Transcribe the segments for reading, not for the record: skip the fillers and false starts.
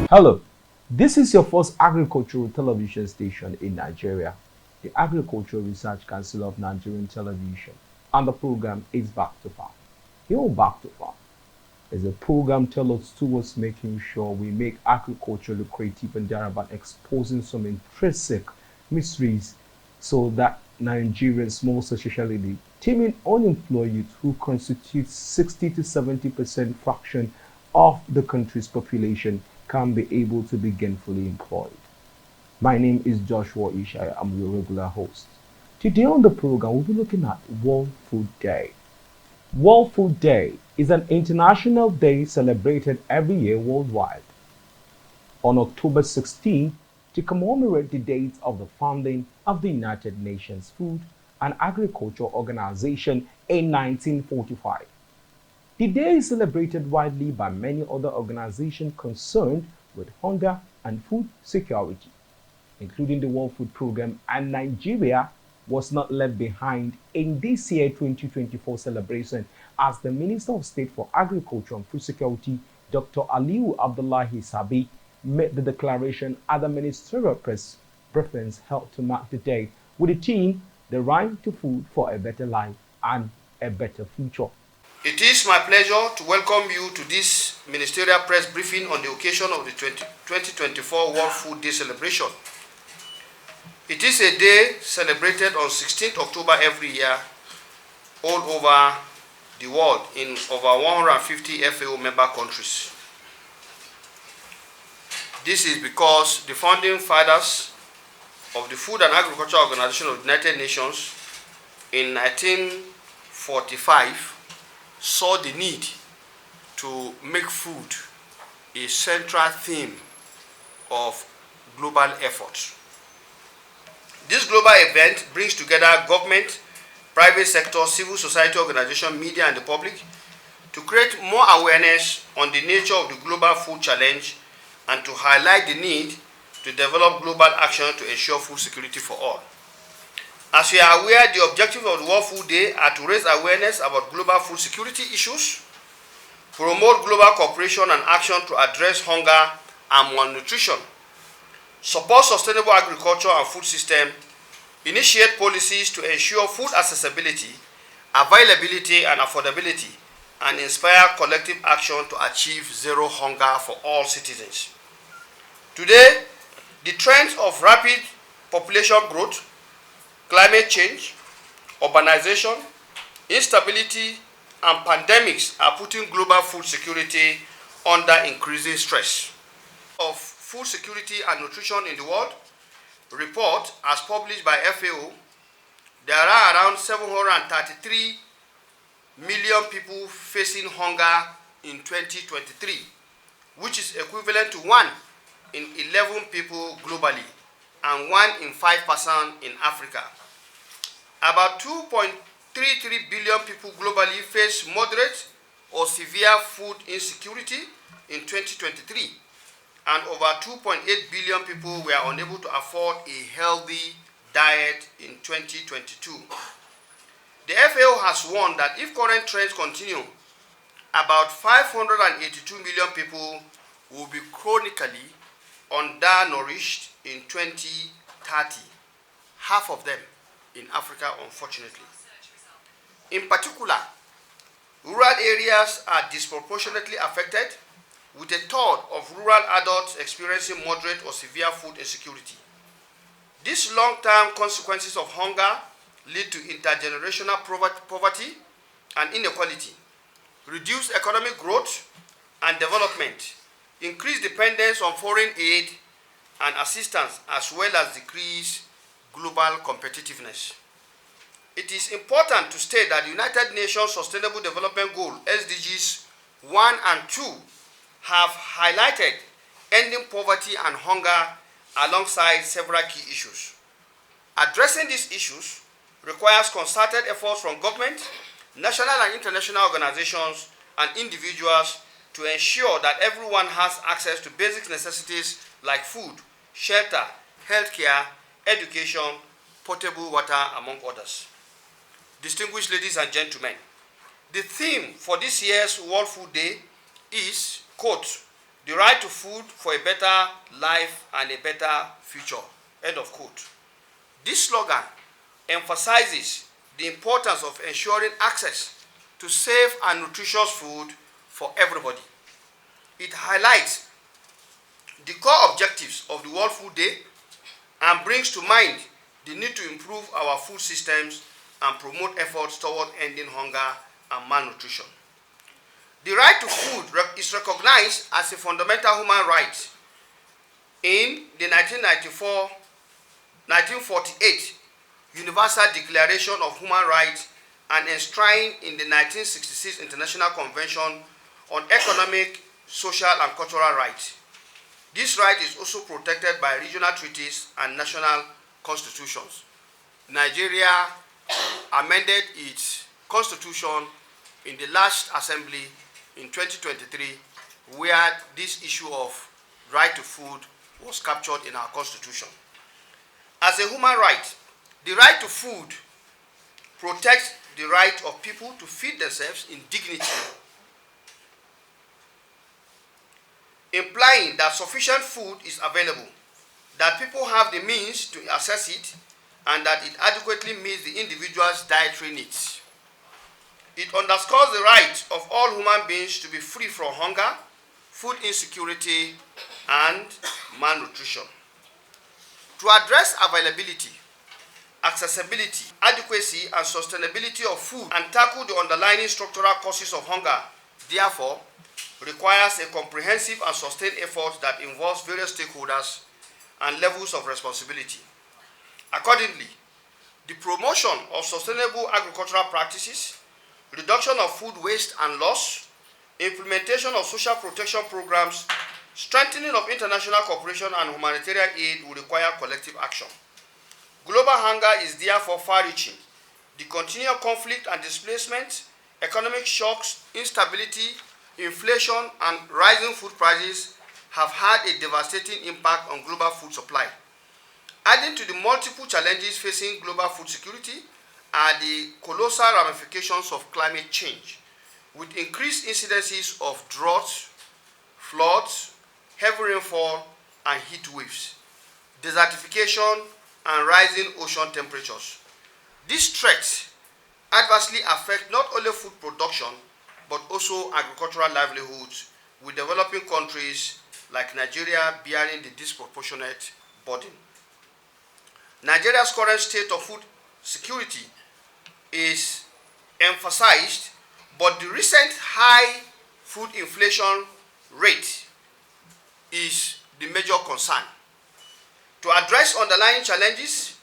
Hello, this is your first agricultural television station in Nigeria, the Agricultural Research Council of Nigerian Television, and the program is Back to Farm. Your Back to Farm is a program tailored towards making sure we make agriculture lucrative and thereby exposing some intrinsic mysteries so that Nigerians, most especially the teeming unemployed youth who constitute 60 to 70% fraction of the country's population, can be able to be gainfully employed. My name is Joshua Ishaya. I'm your regular host. Today on the program, we'll be looking at World Food Day. World Food Day is an international day celebrated every year worldwide on October 16th to commemorate the date of the founding of the United Nations Food and Agriculture Organization in 1945. The day is celebrated widely by many other organizations concerned with hunger and food security, including the World Food Programme, and Nigeria was not left behind in this year 2024 celebration as the Minister of State for Agriculture and Food Security, Dr. Aliu Abdullahi Sabi, made the declaration at the ministerial press briefings held to mark the day with the theme, The Right to Food for a Better Life and a Better Future. It is my pleasure to welcome you to this ministerial press briefing on the occasion of the 2024 World Food Day celebration. It is a day celebrated on 16th October every year all over the world in over 150 FAO member countries. This is because the founding fathers of the Food and Agriculture Organization of the United Nations in 1945 saw the need to make food a central theme of global efforts. This global event brings together government, private sector, civil society organization, media, and the public to create more awareness on the nature of the global food challenge and to highlight the need to develop global action to ensure food security for all. As we are aware, the objective of the World Food Day are to raise awareness about global food security issues, promote global cooperation and action to address hunger and malnutrition, support sustainable agriculture and food system, initiate policies to ensure food accessibility, availability and affordability, and inspire collective action to achieve zero hunger for all citizens. Today, the trends of rapid population growth, climate change, urbanization, instability, and pandemics are putting global food security under increasing stress. Of food security and nutrition in the world report, as published by FAO, there are around 733 million people facing hunger in 2023, which is equivalent to 1 in 11 people globally and 1 in 5 persons in Africa. About 2.33 billion people globally face moderate or severe food insecurity in 2023, and over 2.8 billion people were unable to afford a healthy diet in 2022. The FAO has warned that if current trends continue, about 582 million people will be chronically undernourished in 2030, half of them in Africa, unfortunately. In particular, rural areas are disproportionately affected, with a third of rural adults experiencing moderate or severe food insecurity. These long-term consequences of hunger lead to intergenerational poverty and inequality, reduced economic growth and development, increased dependence on foreign aid and assistance, as well as decreased global competitiveness. It is important to state that the United Nations Sustainable Development Goal, SDGs 1 and 2, have highlighted ending poverty and hunger alongside several key issues. Addressing these issues requires concerted efforts from government, national and international organizations, and individuals to ensure that everyone has access to basic necessities like food, shelter, healthcare, education, potable water, among others. Distinguished ladies and gentlemen, the theme for this year's World Food Day is, quote, The right to food for a better life and a better future. End of quote. This slogan emphasizes the importance of ensuring access to safe and nutritious food for everybody. It highlights the core objectives of the World Food Day and brings to mind the need to improve our food systems and promote efforts toward ending hunger and malnutrition. The right to food is recognized as a fundamental human right in the 1948 Universal Declaration of Human Rights and enshrined in the 1966 International Convention on Economic, Social and Cultural Rights. This right is also protected by regional treaties and national constitutions. Nigeria amended its constitution in the last assembly in 2023, where this issue of right to food was captured in our constitution. As a human right, the right to food protects the right of people to feed themselves in dignity, implying that sufficient food is available, that people have the means to access it, and that it adequately meets the individual's dietary needs. It underscores the right of all human beings to be free from hunger, food insecurity, and malnutrition. To address availability, accessibility, adequacy, and sustainability of food and tackle the underlying structural causes of hunger, therefore, requires a comprehensive and sustained effort that involves various stakeholders and levels of responsibility. Accordingly, the promotion of sustainable agricultural practices, reduction of food waste and loss, implementation of social protection programs, strengthening of international cooperation and humanitarian aid will require collective action. Global hunger is therefore far-reaching. The continual conflict and displacement, economic shocks, instability, inflation, and rising food prices have had a devastating impact on global food supply. Adding to the multiple challenges facing global food security are the colossal ramifications of climate change, with increased incidences of droughts, floods, heavy rainfall, and heat waves, desertification, and rising ocean temperatures. These threats adversely affect not only food production, but also agricultural livelihoods, with developing countries like Nigeria bearing the disproportionate burden. Nigeria's current state of food security is emphasized, but the recent high food inflation rate is the major concern. To address underlying challenges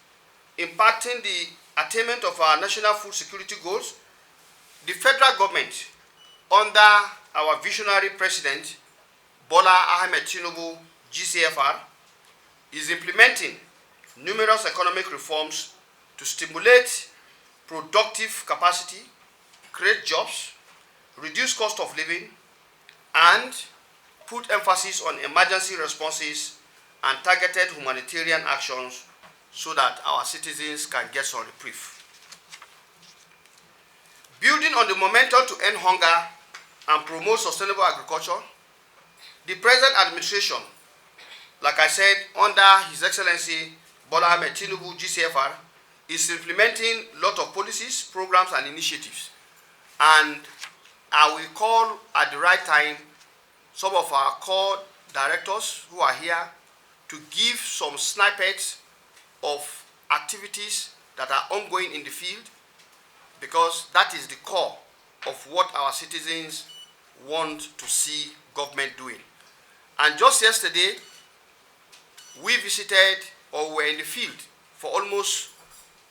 impacting the attainment of our national food security goals, the federal government, under our visionary president, Bola Ahmed Tinubu, GCFR, is implementing numerous economic reforms to stimulate productive capacity, create jobs, reduce cost of living, and put emphasis on emergency responses and targeted humanitarian actions so that our citizens can get some reprieve. Building on the momentum to end hunger and promote sustainable agriculture, the present administration, like I said, under His Excellency Bola Ahmed Tinubu, GCFR, is implementing a lot of policies, programs, and initiatives. And I will call at the right time some of our core directors who are here to give some snippets of activities that are ongoing in the field, because that is the core of what our citizens want to see government doing. And just yesterday, we visited or were in the field for almost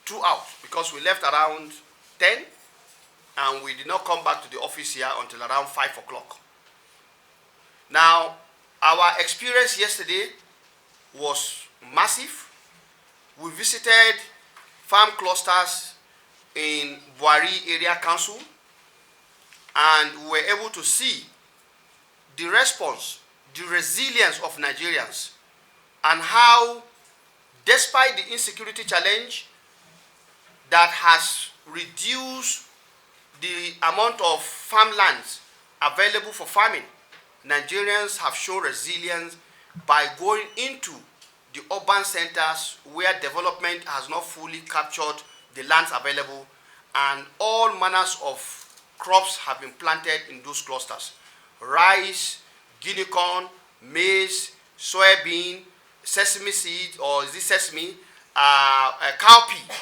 2 hours, because we left around 10 and we did not come back to the office here until around 5 o'clock. Now, our experience yesterday was massive. We visited farm clusters in Buhari Area Council, and we were able to see the response, the resilience of Nigerians, and how, despite the insecurity challenge that has reduced the amount of farmlands available for farming, Nigerians have shown resilience by going into the urban centers where development has not fully captured the lands available, and all manners of crops have been planted in those clusters. Rice, guinea corn, maize, soybean, sesame seed, or is it sesame, cowpea.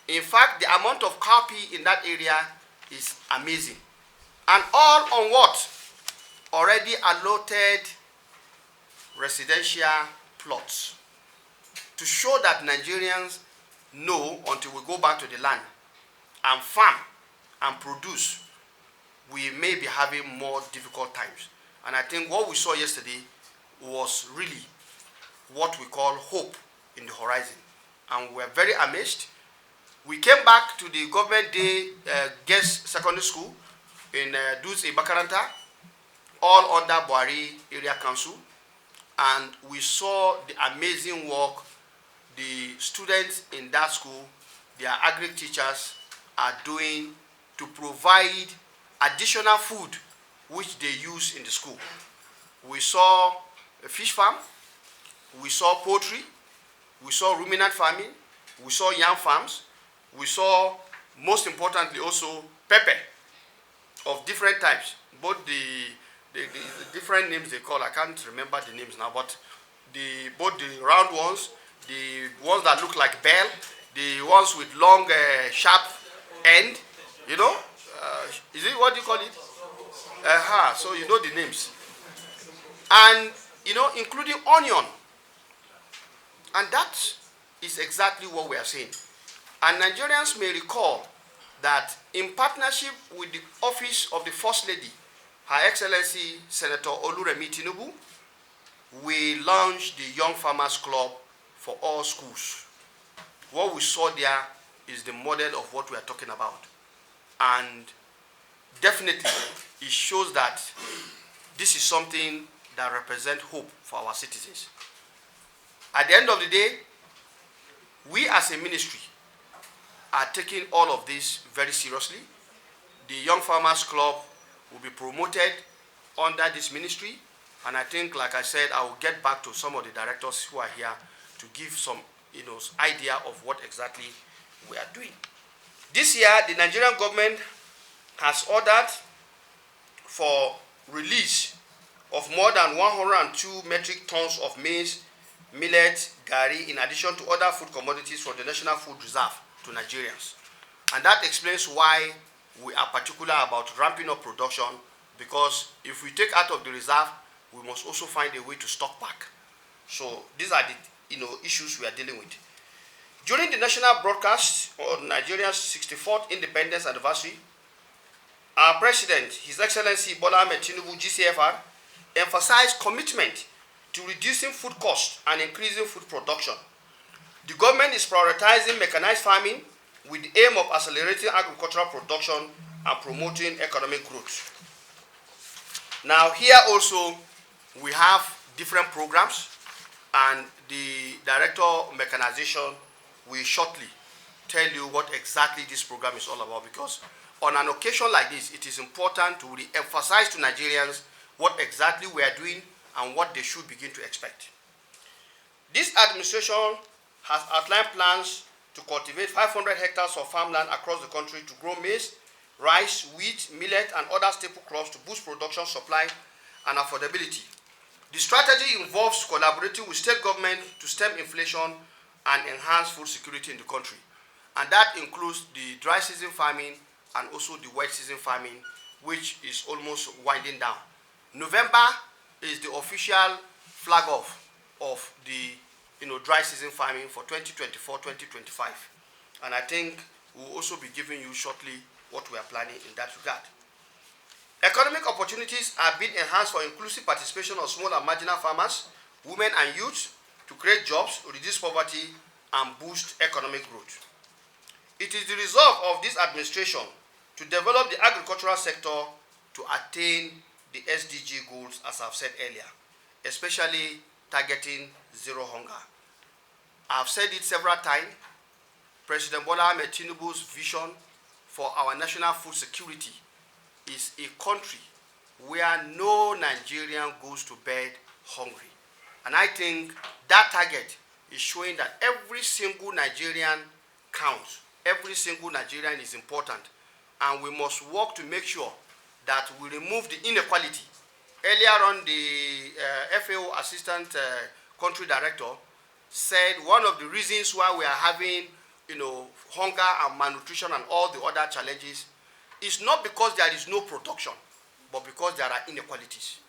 In fact, the amount of cowpea in that area is amazing. And all on what? Already allotted residential plots, to show that Nigerians know until we go back to the land and farm and produce, we may be having more difficult times. And I think what we saw yesterday was really what we call hope in the horizon. And we're very amazed. We came back to the government day guest secondary school in Dutse Bakaranta, all under Buhari Area Council, and we saw the amazing work the students in that school, their agric teachers, are doing to provide additional food which they use in the school. We saw a fish farm, we saw poultry, we saw ruminant farming, we saw yam farms, we saw, most importantly also, pepper of different types, both the different names they call, I can't remember the names now, but both the round ones, the ones that look like bell, the ones with long, sharp end, you know, is it, what do you call it? So you know the names. And, you know, including onion. And that is exactly what we are saying. And Nigerians may recall that in partnership with the office of the First Lady, Her Excellency Senator Oluremi Tinubu, we launched the Young Farmers Club for all schools. What we saw there is the model of what we are talking about. And definitely, it shows that this is something that represents hope for our citizens. At the end of the day, we as a ministry are taking all of this very seriously. The Young Farmers Club will be promoted under this ministry, and I think, like I said, I will get back to some of the directors who are here to give some, you know, idea of what exactly we are doing. This year, the Nigerian government has ordered for release of more than 102 metric tons of maize, millet, gari, in addition to other food commodities from the National Food Reserve to Nigerians. And that explains why we are particular about ramping up production, because if we take out of the reserve, we must also find a way to stock back. So these are the, you know, issues we are dealing with. During the national broadcast on Nigeria's 64th independence anniversary, our president, His Excellency Bola Ahmed Tinubu, GCFR, emphasized commitment to reducing food costs and increasing food production. The government is prioritizing mechanized farming with the aim of accelerating agricultural production and promoting economic growth. Now, here also, we have different programs, and the Director of Mechanization will shortly tell you what exactly this program is all about, because on an occasion like this, it is important to re-emphasize to Nigerians what exactly we are doing and what they should begin to expect. This administration has outlined plans to cultivate 500 hectares of farmland across the country to grow maize, rice, wheat, millet, and other staple crops to boost production, supply, and affordability. The strategy involves collaborating with state government to stem inflation and enhance food security in the country. And that includes the dry season farming and also the wet season farming, which is almost winding down. November is the official flag off of the dry season farming for 2024-2025. And I think we'll also be giving you shortly what we are planning in that regard. Economic opportunities are being enhanced for inclusive participation of small and marginal farmers, women and youth to create jobs, reduce poverty, and boost economic growth. It is the resolve of this administration to develop the agricultural sector to attain the SDG goals, as I've said earlier, especially targeting zero hunger. I've said it several times, President Bola Ahmed Tinubu's vision for our national food security is a country where no Nigerian goes to bed hungry. And I think that target is showing that every single Nigerian counts. Every single Nigerian is important. And we must work to make sure that we remove the inequality. Earlier on, the FAO Assistant Country Director said one of the reasons why we are having hunger and malnutrition and all the other challenges is not because there is no production, but because there are inequalities.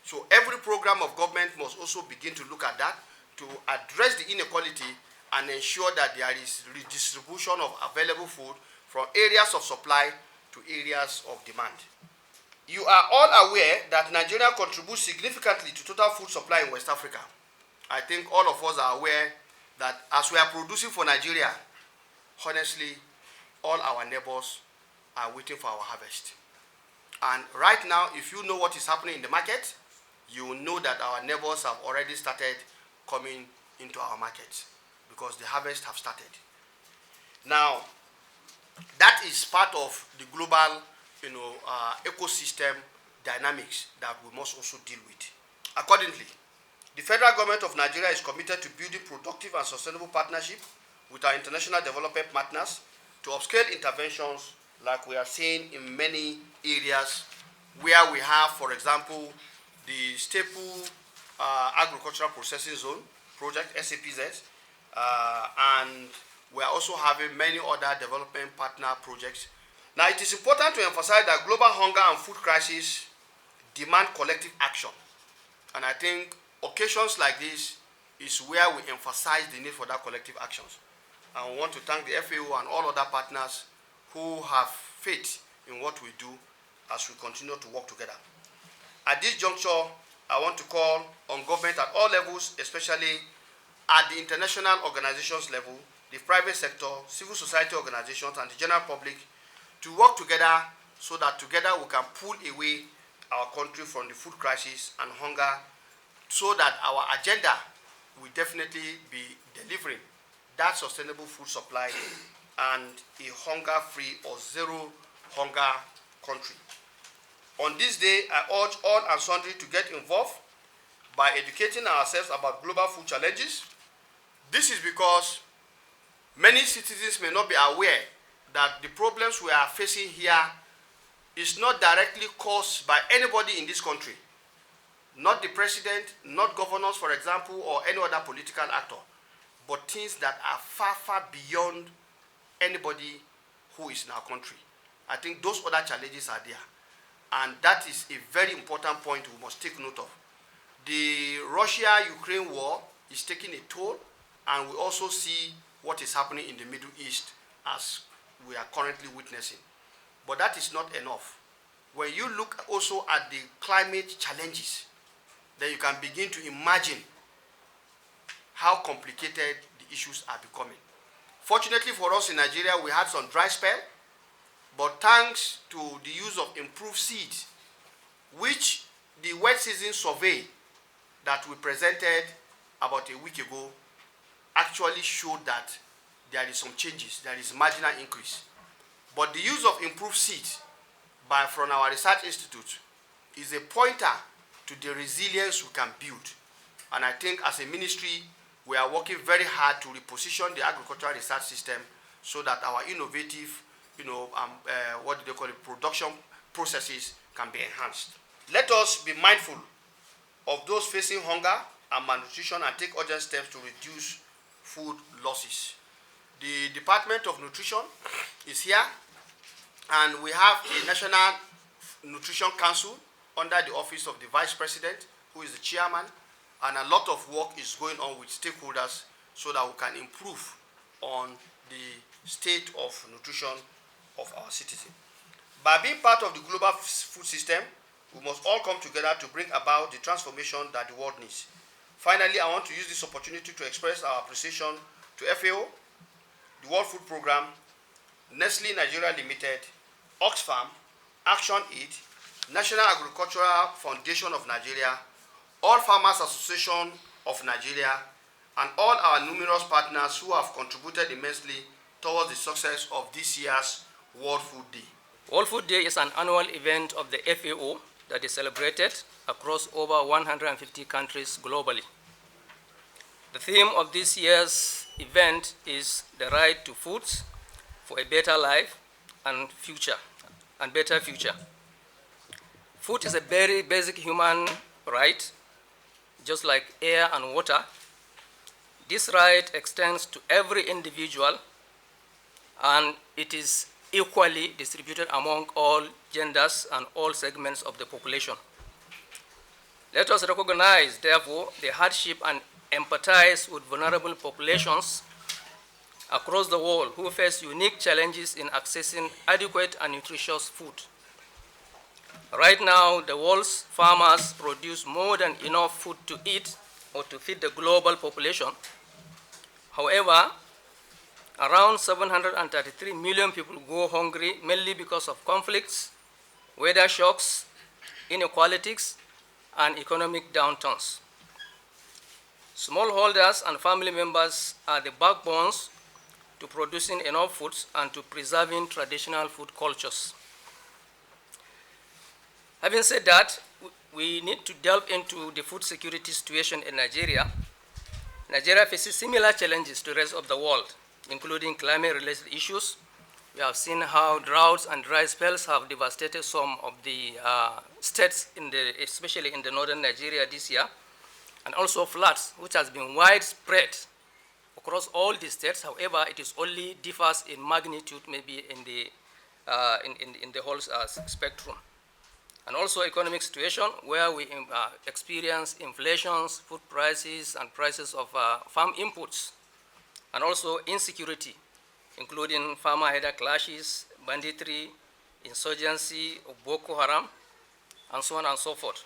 So every program of government must also begin to look at that to address the inequality and ensure that there is redistribution of available food from areas of supply to areas of demand. You are all aware that Nigeria contributes significantly to total food supply in West Africa. I think all of us are aware that as we are producing for Nigeria, honestly, all our neighbors are waiting for our harvest. And right now, if you know what is happening in the market, you will know that our neighbors have already started coming into our markets because the harvest have started. Now, that is part of the global ecosystem dynamics that we must also deal with. Accordingly, the federal government of Nigeria is committed to building productive and sustainable partnership with our international development partners to upscale interventions like we are seeing in many areas where we have, for example, the Staple Agricultural Processing Zone project, SAPZ, and we are also having many other development partner projects. Now, it is important to emphasize that global hunger and food crisis demand collective action. And I think occasions like this is where we emphasize the need for that collective actions. And we want to thank the FAO and all other partners who have faith in what we do as we continue to work together. At this juncture, I want to call on government at all levels, especially at the international organizations level, the private sector, civil society organizations, and the general public to work together so that together we can pull away our country from the food crisis and hunger, so that our agenda will definitely be delivering that sustainable food supply and a hunger-free or zero hunger country. On this day, I urge all and sundry to get involved by educating ourselves about global food challenges. This is because many citizens may not be aware that the problems we are facing here is not directly caused by anybody in this country, not the president, not governors, for example, or any other political actor, but things that are far, far beyond anybody who is in our country. I think those other challenges are there. And that is a very important point we must take note of. The Russia-Ukraine war is taking a toll, and we also see what is happening in the Middle East as we are currently witnessing. But that is not enough. When you look also at the climate challenges, then you can begin to imagine how complicated the issues are becoming. Fortunately for us in Nigeria, we had some dry spell, but thanks to the use of improved seeds, which the wet season survey that we presented about a week ago actually showed that there is some changes, there is marginal increase. But the use of improved seeds from our research institute is a pointer to the resilience we can build. And I think as a ministry, we are working very hard to reposition the agricultural research system so that our innovative, production processes can be enhanced. Let us be mindful of those facing hunger and malnutrition and take urgent steps to reduce food losses. The Department of Nutrition is here, and we have a National Nutrition Council under the office of the Vice President, who is the chairman, and a lot of work is going on with stakeholders so that we can improve on the state of nutrition of our citizens. By being part of the global food system, we must all come together to bring about the transformation that the world needs. Finally, I want to use this opportunity to express our appreciation to FAO, the World Food Programme, Nestle Nigeria Limited, Oxfam, ActionAid, National Agricultural Foundation of Nigeria, All Farmers Association of Nigeria, and all our numerous partners who have contributed immensely towards the success of this year's World Food Day. World Food Day is an annual event of the FAO that is celebrated across over 150 countries globally. The theme of this year's event is the right to foods for a better life and better future. Food is a very basic human right, just like air and water. This right extends to every individual, and it is equally distributed among all genders and all segments of the population. Let us recognize, therefore, the hardship and empathize with vulnerable populations across the world who face unique challenges in accessing adequate and nutritious food. Right now, the world's farmers produce more than enough food to eat or to feed the global population. However, around 733 million people go hungry mainly because of conflicts, weather shocks, inequalities, and economic downturns. Smallholders and family members are the backbones to producing enough foods and to preserving traditional food cultures. Having said that, we need to delve into the food security situation in Nigeria. Nigeria faces similar challenges to the rest of the world, including climate-related issues. We have seen how droughts and dry spells have devastated some of the states, especially in the northern Nigeria this year, and also floods, which has been widespread across all the states. However, it is only differs in magnitude, maybe in the whole spectrum. And also economic situation where we experience inflations, food prices, and prices of farm inputs, and also insecurity, including farmer-header clashes, banditry, insurgency of Boko Haram, and so on and so forth.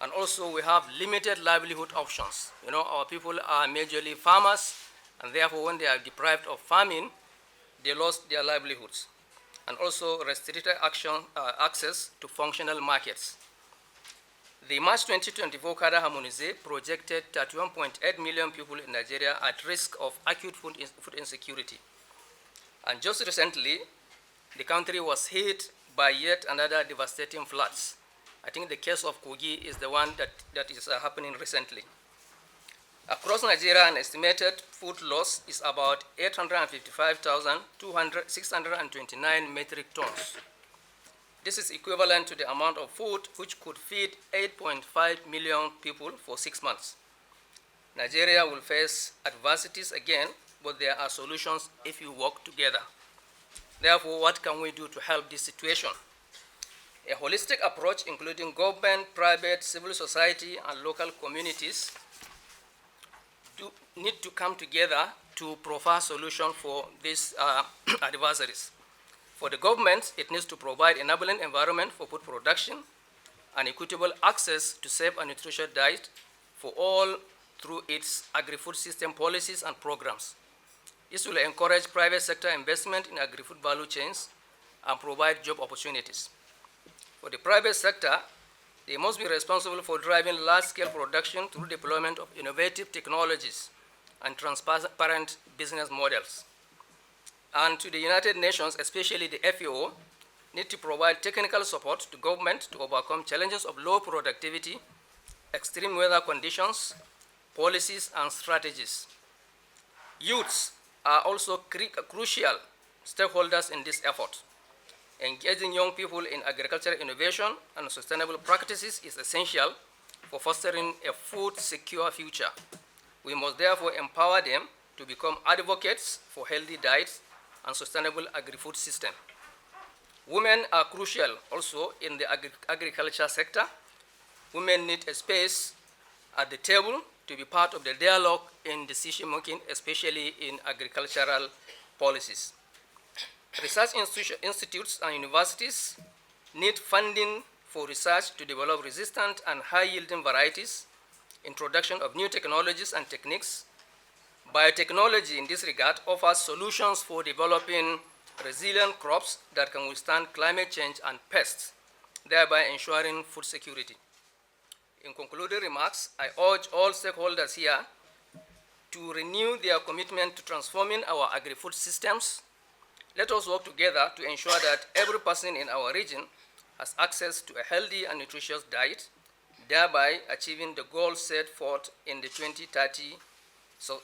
And also we have limited livelihood options. You know, our people are majorly farmers, and therefore when they are deprived of farming, they lost their livelihoods. And also restricted access to functional markets. The March 2024 cadre harmonisé projected 31.8 million people in Nigeria at risk of acute food insecurity. And just recently, the country was hit by yet another devastating floods. I think the case of Kogi is the one that is happening recently. Across Nigeria, an estimated food loss is about 855,629 metric tons. This is equivalent to the amount of food which could feed 8.5 million people for 6 months. Nigeria will face adversities again, but there are solutions if we work together. Therefore, what can we do to help this situation? A holistic approach, including government, private, civil society, and local communities, need to come together to provide solutions for these adversaries. For the government, it needs to provide enabling environment for food production and equitable access to safe and nutritious diet for all through its agri-food system policies and programs. This will encourage private sector investment in agri-food value chains and provide job opportunities. For the private sector, they must be responsible for driving large-scale production through deployment of innovative technologies and transparent business models. And to the United Nations, especially the FAO, need to provide technical support to government to overcome challenges of low productivity, extreme weather conditions, policies, and strategies. Youths are also crucial stakeholders in this effort. Engaging young people in agricultural innovation and sustainable practices is essential for fostering a food-secure future. We must therefore empower them to become advocates for healthy diets and sustainable agri-food system. Women are crucial also in the agriculture sector. Women need a space at the table to be part of the dialogue in decision-making, especially in agricultural policies. Research institutes and universities need funding for research to develop resistant and high-yielding varieties, introduction of new technologies and techniques. Biotechnology in this regard offers solutions for developing resilient crops that can withstand climate change and pests, thereby ensuring food security. In concluding remarks, I urge all stakeholders here to renew their commitment to transforming our agri-food systems. Let us work together to ensure that every person in our region has access to a healthy and nutritious diet, thereby achieving the goals set forth in the 2030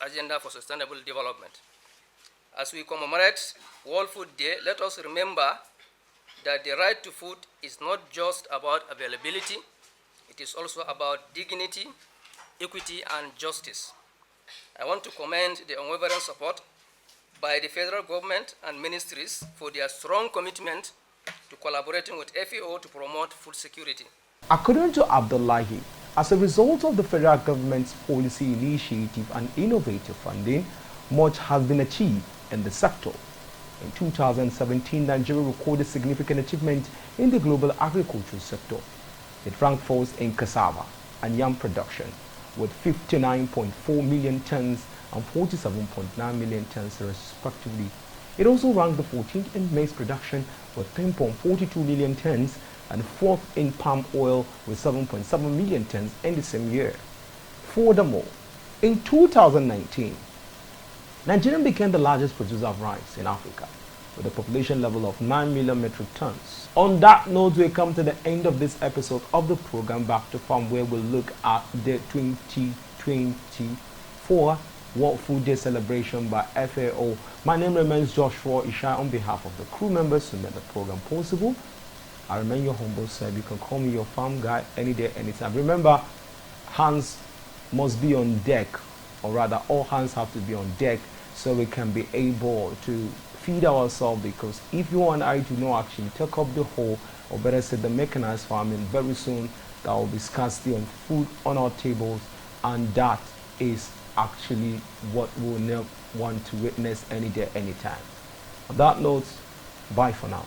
Agenda for Sustainable Development. As we commemorate World Food Day, let us remember that the right to food is not just about availability, it is also about dignity, equity, and justice. I want to commend the unwavering support by the federal government and ministries for their strong commitment to collaborating with FAO to promote food security. According to Abdullahi, as a result of the federal government's policy initiative and innovative funding, much has been achieved in the sector. In 2017, Nigeria recorded significant achievement in the global agricultural sector. It ranked first in cassava and yam production with 59.4 million tons and 47.9 million tons respectively. It also ranked the 14th in maize production with 10.42 million tons and 4th in palm oil with 7.7 million tons in the same year. Furthermore, in 2019, Nigeria became the largest producer of rice in Africa with a population level of 9 million metric tons. On that note, we come to the end of this episode of the program Back to Farm, where we'll look at the 2024 World Food Day celebration by FAO. My name remains Joshua Ishai on behalf of the crew members who made the program possible. I remain your humble self. You can call me your farm guy any day, anytime. Remember, hands must be on deck, or rather all hands have to be on deck so we can be able to feed ourselves, because if you and I do not actually take up the whole, or better said the mechanized farming, very soon there will be scarcity on food on our tables, and that is actually what we'll never want to witness any day, anytime. On that note, bye for now.